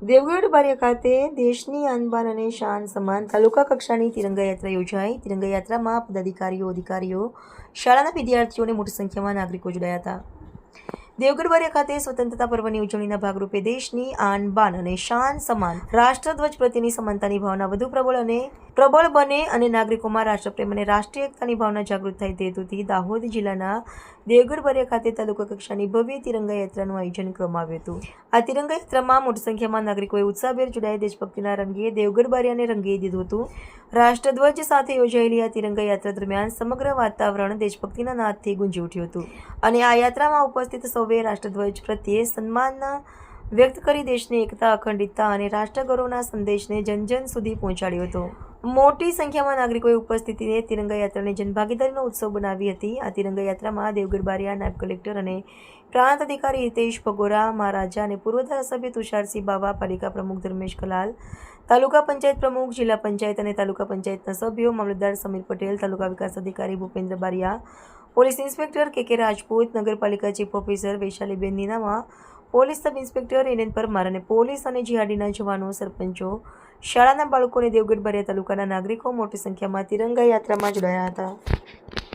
દેવગઢ બારિયા ખાતે દેશની આનબાન અને શાન સમાન તાલુકા કક્ષાની તિરંગા યાત્રા યોજાઈ। તિરંગા યાત્રામાં પદાધિકારીઓ, અધિકારીઓ, શાળાના વિદ્યાર્થીઓ અને મોટી સંખ્યામાં નાગરિકો જોડાયા હતા। દેવગઢ બારિયા ખાતે સ્વતંત્રતા પર્વની ઉજવણીના ભાગરૂપે દેશની આનબાન અને શાન સમાન રાષ્ટ્રધ્વજ પ્રત્યેની સમાનતાની ભાવના વધુ પ્રબળ બને અને નાગરિકોમાં રાષ્ટ્રપ્રેમ અને રાષ્ટ્રીય એકતાની ભાવના જાગૃત થાય તે હેતુથી દાહોદ જિલ્લાના દેવગઢ બારિયા ખાતે તાલુકા કક્ષાની ભવ્ય તિરંગા યાત્રાનું આયોજન કરવામાં આવ્યું હતું। આ તિરંગા યાત્રામાં મોટી સંખ્યામાં નાગરિકોએ ઉત્સાહભેર જોડાઈ દેશભક્તિના રંગે દેવગઢ બારિયાને રંગી દીધું હતું। રાષ્ટ્રધ્વજ સાથે યોજાયેલી આ તિરંગા યાત્રા દરમિયાન સમગ્ર વાતાવરણ દેશભક્તિના નાદથી ગુંજી ઉઠ્યું હતું અને આ યાત્રામાં ઉપસ્થિત સૌએ રાષ્ટ્રધ્વજ પ્રત્યે સન્માન વ્યક્ત કરી દેશની એકતા, અખંડિતતા અને રાષ્ટ્રગૌરવના સંદેશને જન સુધી પહોંચાડ્યો હતો। મોટી સંખ્યામાં નાગરિકોએ ઉપસ્થિતિને તિરંગા યાત્રાને જનભાગીદારીનો ઉત્સવ બનાવી હતી। આ તિરંગા યાત્રામાં દેવગઢ બારિયા નાયબ કલેક્ટર અને પ્રાંત અધિકારી હિતેશ ભગોરા મહારાજા અને પૂર્વ ધારાસભ્ય તુષારસિંહ બાવા, પાલિકા પ્રમુખ ધર્મેશ કલાલ, તાલુકા પંચાયત પ્રમુખ, જિલ્લા પંચાયત અને તાલુકા પંચાયતના સભ્યો, મામલતદાર સમીર પટેલ, તાલુકા વિકાસ અધિકારી Bhupendra Bariya, police inspector K Rajput, નગરપાલિકા ચીફ ઓફિસર વૈશાલીબેન Ninama, police sub inspector N Parmar અને પોલીસ અને જીઆરડીના જવાનો, સરપંચો, શાળાના બાળકો અને દેવગઢ બારિયા તાલુકાના નાગરિકો મોટી સંખ્યામાં તિરંગા યાત્રામાં જોડાયા હતા।